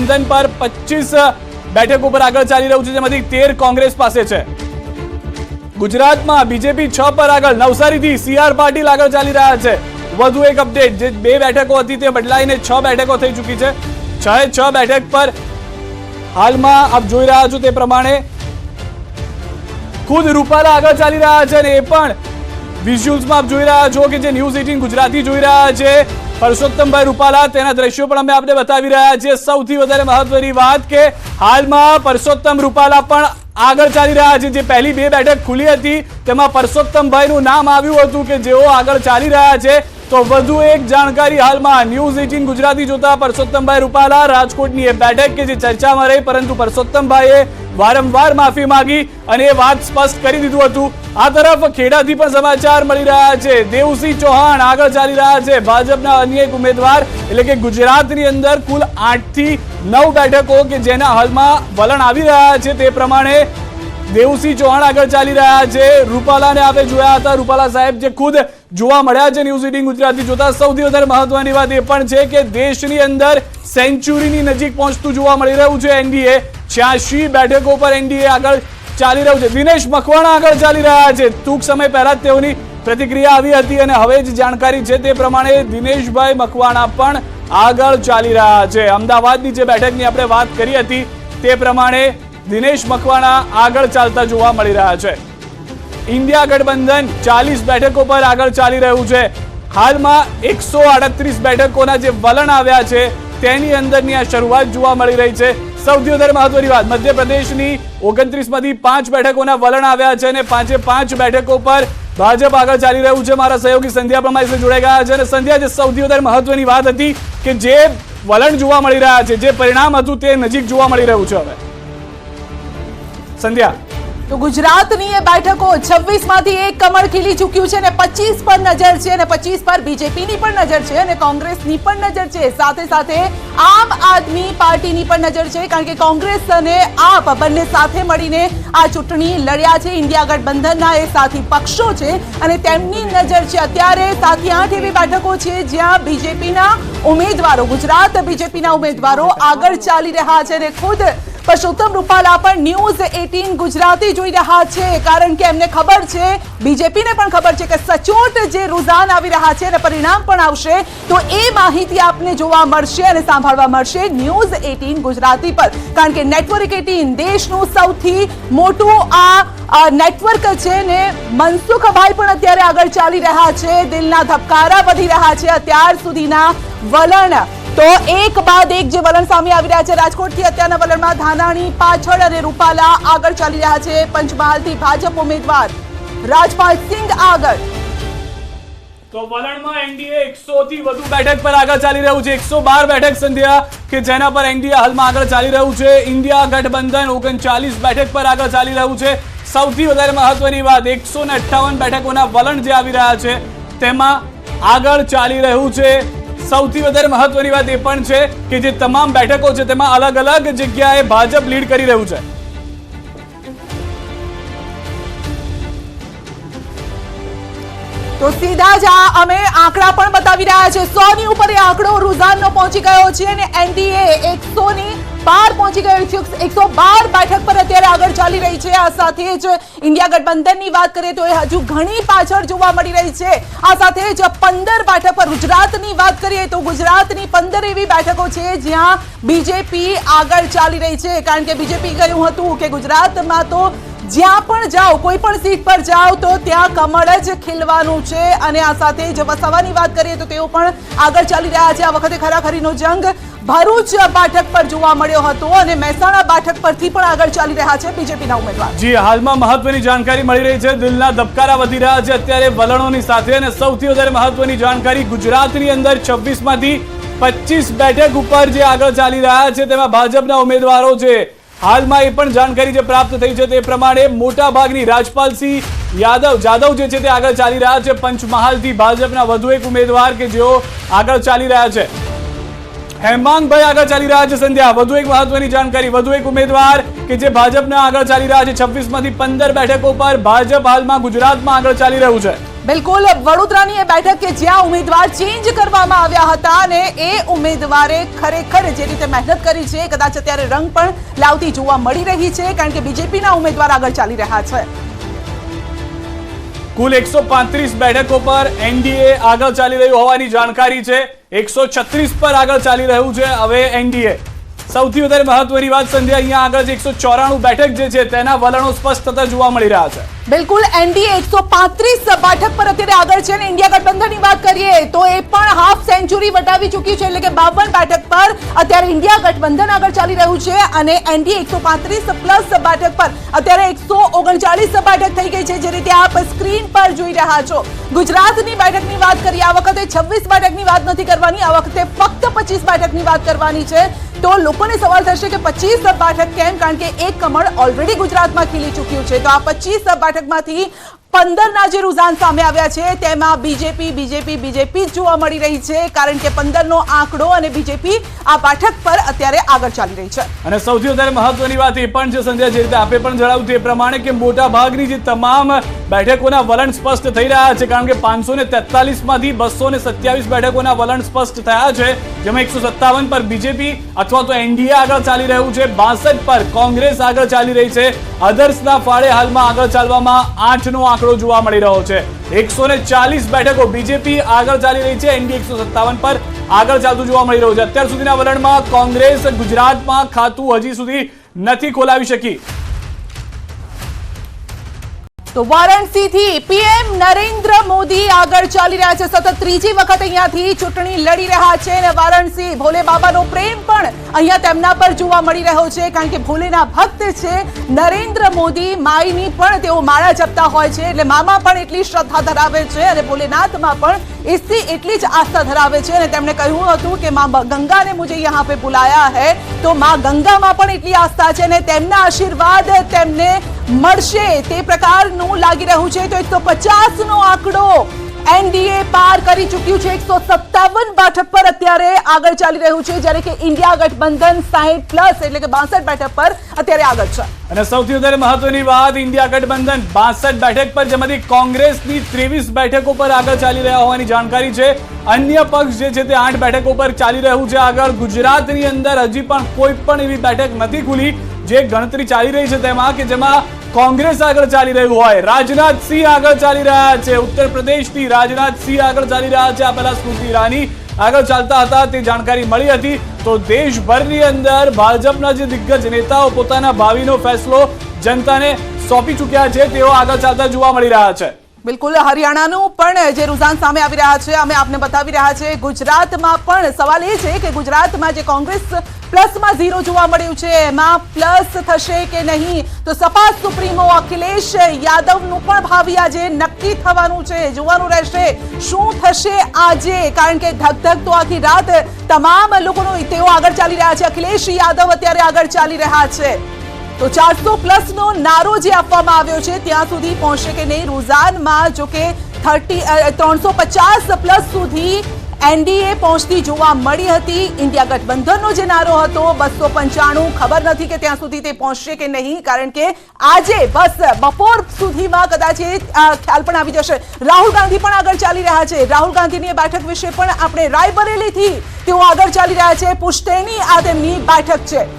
ગઠબંધન પર 25 બેઠકો પર આગળ ચાલી રહ્યું છે, જેમાંથી 13 કોંગ્રેસ પાસે છે. ગુજરાતમાં બીજેપી 6 પર આગળ, નવસારીથી CR પાટીલ આગળ ચાલી રહ્યા છે. વધુ એક અપડેટ, જે 2 બેઠકો હતી તે બદલાઈને 6 બેઠકો થઈ ચૂકી છે. 6 બેઠક પર હાલમાં આપ જોઈ રહ્યા છો તે પ્રમાણે ખુદ રૂપાલા આગળ ચાલી રહ્યા છે, અને એ પણ વિઝ્યુઅલ્સમાં આપ જોઈ રહ્યા છો કે જે ન્યૂઝ 18 ગુજરાતી જોઈ રહ્યા છે. પરસોત્તમભાઈ રૂપાલા, તેના દ્રશ્યો પણ અમે આપને બતાવી રહ્યા છીએ. સૌથી વધારે મહત્વની વાત કે હાલમાં પરસોત્તમ રૂપાલા પણ આગળ ચાલી રહ્યા છે. જે પહેલી 2 બેઠક ખુલી હતી તેમાં પરસોત્તમભાઈનું નામ આવ્યું હતું કે જેઓ આગળ ચાલી રહ્યા છે. તો વધુ એક જાણકારી હાલમાં ન્યૂઝ 18 ગુજરાતી જોતા પરસોત્તમભાઈ રૂપાલા રાજકોટની એ બેઠક કે જે ચર્ચામાં રહી, પરંતુ પરસોત્તમભાઈએ વારંવાર માફી માંગી અને એ વાત સ્પષ્ટ કરી દીધું હતું. આ તરફ ખેડાથી પણ સમાચાર મળી રહ્યા છે. દેવસિંહ ચૌહાણ આગળ ચાલી રહ્યા છે. ભાજપના અન્ય એક ઉમેદવાર, એટલે કે ગુજરાતની અંદર કુલ 8 થી 9 બેઠકો કે જેના હાલમાં વલણ આવી રહ્યા છે તે પ્રમાણે દેવસિંહ ચૌહાણ આગળ ચાલી રહ્યા છે. રૂપાલાને આપણે જોયા હતા, રૂપાલા સાહેબ જે ખુદ જોવા મળ્યા છે ન્યૂઝ 18 ગુજરાતી જોતા. સૌથી વધારે મહત્વની વાત એ પણ છે કે દેશની અંદર સેન્ચુરીની નજીક પહોંચતું જોવા મળી રહ્યું છે એનડીએ. 86 બેઠકો પર એનડીએ આગળ ચાલી રહ્યું છે. દિનેશ મકવાણા આગળ ચાલી રહ્યા છે. ટૂંક સમય પહેલા જ તેઓની પ્રતિક્રિયા આવી હતી અને હવે જ જાણકારી છે તે પ્રમાણે દિનેશભાઈ મકવાણા પણ આગળ ચાલી રહ્યા છે. અમદાવાદની જે બેઠકની આપણે વાત કરી હતી તે પ્રમાણે દિનેશ મકવાણા આગળ ચાલતા જોવા મળી રહ્યા છે. ઇન્ડિયા ગઠબંધન 40 બેઠકો પર આગળ ચાલી રહ્યું છે. હાલમાં 138 બેઠકોના જે વલણ આવ્યા છે તેની અંદરની આ શરૂઆત જોવા મળી રહી છે. સૌથી વધારે મહત્વની વાત, મધ્યપ્રદેશની 29 માંથી 5 બેઠકોના વલણ આવ્યા છે અને 5 બેઠકો પર ભાજપ આગળ ચાલી રહ્યું છે. મારા સહયોગી સંધ્યા પણ મારી સાથે જોડાઈ ગયા છે. અને સંધ્યા, જે સૌથી વધારે મહત્વની વાત હતી કે જે વલણ જોવા મળી રહ્યા છે, જે પરિણામ હતું તે નજીક જોવા મળી રહ્યું છે. હવે સંધ્યા, તો ગુજરાતની એ બેઠકો 26 માંથી એક કમળ ખીલી ચૂક્યું છે અને 25 પર નજર છે, અને 25 પર બીજેપીની પણ નજર છે અને કોંગ્રેસની પણ નજર છે. સાથે સાથે આમ આદમી પાર્ટીની પણ નજર છે, કારણ કે કોંગ્રેસ અને આપ બંને સાથે મળીને આ ચૂંટણી લડ્યા છે. ઇન્ડિયા ગઠબંધનના એ સાથી પક્ષો છે અને તેમની નજર છે. અત્યારે 7 થી 8 એવી બેઠકો છે જ્યાં બીજેપીના ઉમેદવારો, ગુજરાત બીજેપીના ઉમેદવારો આગળ ચાલી રહ્યા છે અને ખુદ પરસોત્તમ રૂપાલા પણ ન્યૂઝ 18 ગુજરાતી જોઈ રહ્યા છે, કારણ કે એમને ખબર છે, બીજેપીને પણ ખબર છે કે સચોટ જે રુઝાન આવી રહ્યા છે અને પરિણામ પણ આવશે, તો એ માહિતી આપને જોવા મળશે અને સાંભળવા મળશે ન્યૂઝ 18 ગુજરાતી પર. કારણ કે નેટવર્ક 18 દેશનું સૌથી મોટું આ નેટવર્ક છે ને મનસુખભાઈ પણ અત્યારે આગળ ચાલી રહ્યા છે. દિલના ધબકારા વધી રહ્યા છે અત્યાર સુધીના વલણ. તો એક બાદ એક જે વલણ સામે આવી રહ્યા છે. રાજકોટથી અત્યારના વલણમાં ધાનાણી પાછળ અને રૂપાલા આગળ ચાલી રહ્યા છે. પંચમહાલથી ભાજપ ઉમેદવાર રાજપાલસિંહ આગળ. તો વલણમાં એનડીએ 100 થી વધુ બેઠક પર આગળ ચાલી રહ્યું છે. 112 બેઠક સંધ્યા કે જેના પર એનડીએ હાલમાં આગળ ચાલી રહ્યું છે. ઇન્ડિયા ગઠબંધન 39 બેઠક પર આગળ ચાલી રહ્યું છે. સૌથી વધારે મહત્વની વાત, 158 બેઠકોના વલણ જે આવી રહ્યા છે તેમાં આગળ ચાલી રહ્યું છે. સૌથી વધારે મહત્વની વાત એ પણ છે કે જે તમામ બેઠકો છે તેમાં અલગ અલગ જગ્યાએ ભાજપ લીડ કરી રહ્યું છે. તો સીધા જ અમે આંકડા પણ બતાવી રહ્યા છે. 100 ની ઉપર એ આંકડો રુઝાનનો પહોંચી ગયો છે અને એનડીએ 100 ની પાર પહોંચી ગયો છે. 112 બેઠક પર અત્યારે આગળ ચાલી રહી છે. આ સાથે જ ઇન્ડિયા ગઠબંધનની વાત કરીએ તો એ હજુ ઘણી પાછળ જોવા મળી રહી છે. આ સાથે જ 15 બેઠક પર ગુજરાતની વાત કરીએ તો ગુજરાતની 15 એવી બેઠકો છે જ્યાં બીજેપી આગળ ચાલી રહી છે. કારણ કે બીજેપી કહ્યું હતું કે ગુજરાતમાં તો જ્યાં પણ જાઓ, કોઈ પણ સીટ પર જાઓ તો ત્યાં કમળ જ ખીલવાનું છે. અને આ સાથે જ વસાવાની વાત કરીએ તો તેઓ પણ આગળ ચાલી રહ્યા છે. આ વખતે ખરાખરીનો જંગ ભરૂચ બેઠક પર જોવા મળ્યો હતો અને મહેસાણા બેઠક પરથી પણ આગળ ચાલી રહ્યા છે બીજેપીના ઉમેદવાર. જી, હાલમાં મહત્વની જાણકારી મળી રહી છે. દિલના ધબકારા વધી રહ્યા છે અત્યારે વલણોની સાથે. અને સૌથી વધારે મહત્વની જાણકારી, ગુજરાતની અંદર 26 માંથી 25 બેઠક ઉપર જે આગળ ચાલી રહ્યા છે તેમાં ભાજપના ઉમેદવારો છે. હાલમાં એ પણ જાણકારી જે પ્રાપ્ત થઈ છે તે પ્રમાણે મોટા ભાગની રાજપાલસિંહ જાદવ જે છે તે આગળ ચાલી રહ્યા છે. પંચમહાલથી ભાજપના વધુ એક ઉમેદવાર કે જેઓ આગળ ચાલી રહ્યા છે. હેમાંગભાઈ આગળ ચાલી રહ્યા છે. સંધ્યા, વધુ એક મહત્વની જાણકારી, વધુ એક ઉમેદવાર કે જે ભાજપના આગળ ચાલી રહ્યા છે. 26 માંથી 15 બેઠકો પર ભાજપ હાલમાં ગુજરાતમાં આગળ ચાલી રહ્યું છે. બિલકુલ, વડોદરાની એ બેઠક કે જ્યાં ઉમેદવાર ચેન્જ કરવામાં આવ્યા હતા અને એ ઉમેદવારે ખરેખર જે રીતે મહેનત કરી છે કદાચ અત્યારે રંગ પણ લાવતી જોવા મળી રહી છે, કારણ કે બીજેપીના ઉમેદવાર આગળ ચાલી રહ્યા છે. કુલ 135 બેઠકો પર એનડીએ આગળ ચાલી રહ્યું હોવાની જાણકારી છે. 136 પર આગળ ચાલી રહ્યું છે હવે એનડીએ. સૌથી વધારે મહત્વની વાત સંધ્યા, અહીંયા આગળ જે 194 બેઠક જે છે તેના વલણો સ્પષ્ટ થતા જોવા મળી રહ્યા છે. બિલકુલ, એનડીએ 135 બેઠક પર અત્યારે આગળ છે અને ઇન્ડિયા ગઠબંધનની વાત કરીએ તો એ પણ હાફ સેન્ચુરી વટાવી ચૂક્યું છે, એટલે કે 52 બેઠક પર અત્યારે ઇન્ડિયા ગઠબંધન આગળ ચાલી રહ્યું છે અને એનડીએ 135 પ્લસ બેઠક પર અત્યારે 139 બેઠક થઈ ગઈ છે, જે રીતે આપ સ્ક્રીન પર જોઈ રહ્યા છો. ગુજરાતની બેઠકની વાત કરીએ, આ વખતે 26 બેઠકની વાત નથી કરવાની, આ વખતે ફક્ત 25 બેઠકની વાત કરવાની છે. તો લોકોને સવાલ થશે કે 25 બેઠક કેમ, કારણ કે એક કમળ ઓલરેડી ગુજરાતમાં ખીલી ચૂક્યું છે. તો આ 25 બેઠકમાંથી 15ના જે રુઝાન સામે આવ્યા છે તેમાં બીજેપી જ જોવા મળી રહી છે, કારણ કે 15નો આંકડો અને બીજેપી આ બેઠક પર અત્યારે આગળ ચાલી રહી છે. અને સૌથી વધારે મહત્વની વાત એ પણ છે સંધ્યા, જે રીતે આપે પણ જણાવ્યું તે પ્રમાણે કે મોટા ભાગની જે તમામ બેઠકોના વલણ સ્પષ્ટ થઈ રહ્યા છે, કારણ કે 543 માંથી 227 બેઠકોના વલણ સ્પષ્ટ થયા છે, જેમાં 157 પર બીજેપી અથવા તો એનડીએ આગળ ચાલી રહ્યું છે, 62 પર કોંગ્રેસ આગળ ચાલી રહી છે. અધર્સના ફાળે હાલમાં આગળ ચાલવામાં 8નો આંકડો જોવા મળી રહ્યો છે. 140 બેઠકો બીજેપી આગળ ચાલી રહી છે, એનડીએ 157 પર આગળ ચાલતું જોવા મળી રહ્યું છે. અત્યાર સુધીના વલણમાં કોંગ્રેસ ગુજરાતમાં ખાતું હજી સુધી નથી ખોલાવી શકી. તો વારાણસીથી પીએમ નરેન્દ્ર મોદી આગળ ચાલી રહ્યા છે, સતત ત્રીજી વખત અહીંયાથી ચૂંટણી લડી રહ્યા છે અને વારાણસી ભોલે બાબાનો પ્રેમ પણ અહીંયા તેમના પર જોવા મળી રહ્યો છે, કારણ કે ભોલેના ભક્ત છે નરેન્દ્ર મોદી. માઈની પણ તેઓ માળા જપતા હોય છે, એટલે મામાં પણ એટલી શ્રદ્ધા ધરાવે છે અને ભોલેનાથમાં પણ એટલી જ આસ્થા ધરાવે છે અને તેમણે કહ્યું હતું કે માँ गंगा ने मुझे यहाँ पे बुलाया है, તો માँ ગંગામાં પણ એટલી આસ્થા છે અને તેમના આશીર્વાદ તેમને મળશે તે પ્રકારનું લાગી રહ્યું છે. તો 150નો આંકડો એનડીએ પાર કરી ચૂક્યું છે, 157 બેઠક પર અત્યારે આગળ ચાલી રહ્યું છે, જ્યારે કે ઇન્ડિયા ગઠબંધન 60 પ્લસ એટલે કે 62 બેઠક પર અત્યારે આગળ છે. અને સૌથી વધારે મહત્વની વાત, ઇન્ડિયા ગઠબંધન 62 બેઠક પર, જેમાંથી કોંગ્રેસની 23 બેઠકો પર આગળ ચાલી રહ્યા હોવાની જાણકારી છે. અન્ય પક્ષ જે છે તે 8 બેઠકો પર ચાલી રહ્યું છે આગળ. ગુજરાતની અંદર હજી પણ કોઈ પણ એવી બેઠક નથી ખુલી જે ગણતરી ચાલી રહી છે તેમાં, કે જેમાં કોંગ્રેસ આગળ ચાલી રહ્યું હોય. રાજનાથસિંહ આગળ ચાલી રહ્યા છે, ઉત્તર પ્રદેશથી રાજનાથસિંહ આગળ ચાલી રહ્યા છે. આ પહેલા સ્મૃતિ ઈરાની આગળ ચાલતા હતા તે જાણકારી મળી હતી. તો દેશભરની અંદર ભાજપના જે દિગ્ગજ નેતાઓ પોતાના ભાવિનો ફેસલો જનતાને સોંપી ચૂક્યા છે, તેઓ આગળ ચાલતા જોવા મળી રહ્યા છે. બિલકુલ, હરિયાણાનું પણ જે રુઝાન સામે આવી રહ્યા છે અમે આપને બતાવી રહ્યા છે. ગુજરાતમાં પણ સવાલ એ છે કે ગુજરાતમાં જે કોંગ્રેસ પ્લસમાં 0 જોવા મળ્યું છે એમાં પ્લસ થશે કે નહીં. તો સપા સુપ્રીમો અખિલેશ યાદવનું પણ ભાવિ આજે નક્કી થવાનું છે, જોવાનું રહેશે શું થશે આજે, કારણ કે ધક તો આખી રાત તમામ લોકોનો તેઓ આગળ ચાલી રહ્યા છે. અખિલેશ યાદવ અત્યારે આગળ ચાલી રહ્યા છે. તો 400 પ્લસનો નારો જે આપવામાં આવ્યો છે ત્યાં સુધી પહોંચશે કે નહીં. રુઝાનમાં જો કે 350 પ્લસ સુધી એનડીએ પહોંચતી જોવા મળી હતી. ઇન્ડિયા ગઠબંધનનો જે નારો હતો 295, ખબર નથી કે ત્યાં સુધી તે પહોંચશે કે નહીં, કારણ કે આજે બસ બપોર સુધીમાં કદાચ એ ખ્યાલ પણ આવી જશે. રાહુલ ગાંધી પણ આગળ ચાલી રહ્યા છે. રાહુલ ગાંધીની બેઠક વિશે પણ આપણે રાયબરેલીથી તેઓ આગળ ચાલી રહ્યા છે. પુશ્તૈની આ તેમની બેઠક છે.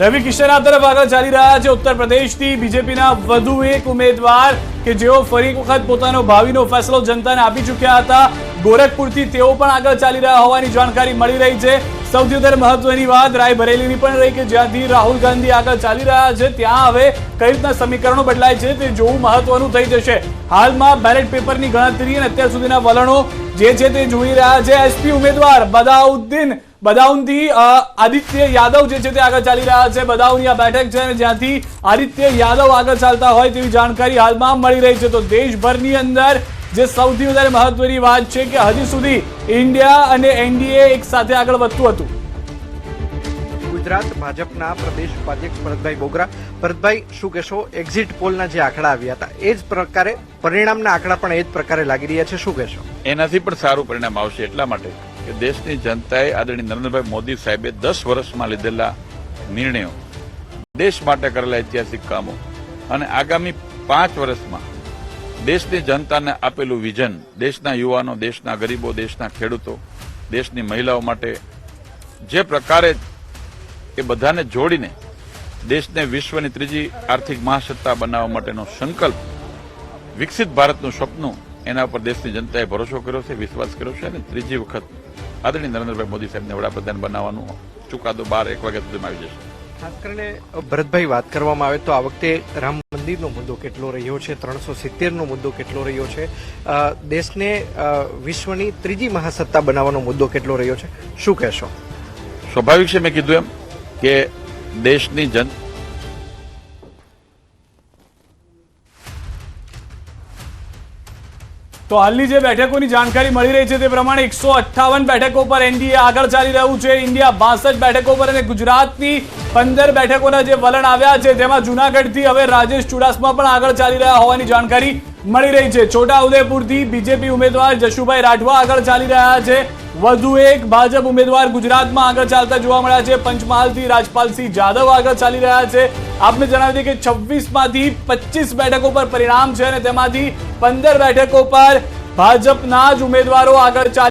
રવિ કિશન આ તરફ આગળ ચાલી રહ્યા છે. ઉત્તર પ્રદેશથી બીજેપીના વધુ એક ઉમેદવાર કે જેઓ ફરી એક વખત પોતાનો ભાવિનો ફેસલો જનતાને આપી ચૂક્યા હતા. ગોરખપુરથી તેઓ પણ આગળ ચાલી રહ્યા હોવાની જાણકારી મળી રહી છે. સૌથી વધારે મહત્વની વાત રાયબરેલીની પણ રહી કે જ્યાંથી રાહુલ ગાંધી આગળ ચાલી રહ્યા છે ત્યાં હવે કઈ રીતના સમીકરણો બદલાય છે તે જોવું મહત્વનું થઈ જશે. હાલમાં બેલેટ પેપરની ગણતરી અને અત્યાર સુધીના વલણો જે છે તે જોઈ રહ્યા છે. એસપી ઉમેદવાર બદાઉનથી આદિત્ય યાદવ જે છે તે આગળ ચાલી રહ્યા છે. બદાઉની આ બેઠક છે અને જ્યાંથી આદિત્ય યાદવ આગળ ચાલતા હોય તેવી જાણકારી હાલમાં મળી રહી છે. તો દેશભરની અંદર જે સૌથી વધારે મહત્વની વાત છે કે હજી સુધી ઇન્ડિયા અને એનડીએ એક સાથે આગળ વધતું હતું. ગુજરાત ભાજપના પ્રદેશ ઉપાધ્યક્ષ ભરતભાઈ બોગરા. ભરતભાઈ, શું કહેશો, એક્ઝિટ પોલના જે આંકડા આવ્યા હતા એ જ પ્રકારે પરિણામના આંકડા પણ એ જ પ્રકારે લાગી રહ્યા છે, શું કહેશો? એનાથી પણ સારું પરિણામ આવશે, એટલા માટે કે દેશની જનતાએ આદરણીય નરેન્દ્રભાઈ મોદી સાહેબે 10 વર્ષમાં લીધેલા નિર્ણયો, દેશ માટે કરેલા ઐતિહાસિક કામો અને આગામી 5 વર્ષમાં દેશની જનતાને આપેલું વિઝન, દેશના યુવાનો, દેશના ગરીબો, દેશના ખેડૂતો, દેશની મહિલાઓ માટે જે પ્રકારે એ બધાને જોડીને દેશને વિશ્વની ત્રીજી આર્થિક મહાસત્તા બનાવવા માટેનો સંકલ્પ, વિકસિત ભારતનું સપનું, એના પર દેશની જનતાએ ભરોસો કર્યો છે, વિશ્વાસ કર્યો છે અને ત્રીજી વખત આદરણીય નરેન્દ્રભાઈ મોદી સાહેબને વડાપ્રધાન બનાવવાનો ચુકાદો 1 વાગ્યા સુધીમાં આવી જશે. ખાસ કરીને ભરતભાઈ, વાત કરવામાં આવે તો આ વખતે રામ મંદિરનો મુદ્દો કેટલો રહ્યો છે, 370નો મુદ્દો કેટલો રહ્યો છે, દેશને વિશ્વની ત્રીજી મહાસત્તા બનાવવાનો મુદ્દો કેટલો રહ્યો છે, શું કહેશો? સ્વાભાવિક છે, મેં કીધું એમ કે દેશની તો હાલની જે બેઠકોની જાણકારી મળી રહી છે તે પ્રમાણે 158 બેઠકો પર એનડીએ આગળ ચાલી રહ્યું છે. ઇન્ડિયા 62 બેઠકો પર અને ગુજરાતની 15 બેઠકોના જે વલણ આવ્યા છે તેમાં જૂનાગઢથી હવે રાજેશ ચુડાસમા પણ આગળ ચાલી રહ્યા હોવાની જાણકારી મળી રહી છે. છોટાઉદેપુરથી બીજેપી ઉમેદવાર જશુભાઈ રાઠવા આગળ ચાલી રહ્યા છે. વધુ એક ભાજપ ઉમેદવાર ગુજરાતમાં આગળ ચાલતા જોવા મળ્યા છે. પંચમહાલથી રાજપાલસિંહ જાદવ આગળ ચાલી રહ્યા છે. આપને જણાવી દઈએ કે 26માંથી 25 બેઠકો પર પરિણામ છે અને તેમાંથી 15 બેઠકો પર ભાજપના જ ઉમેદવારો આગળ ચાલી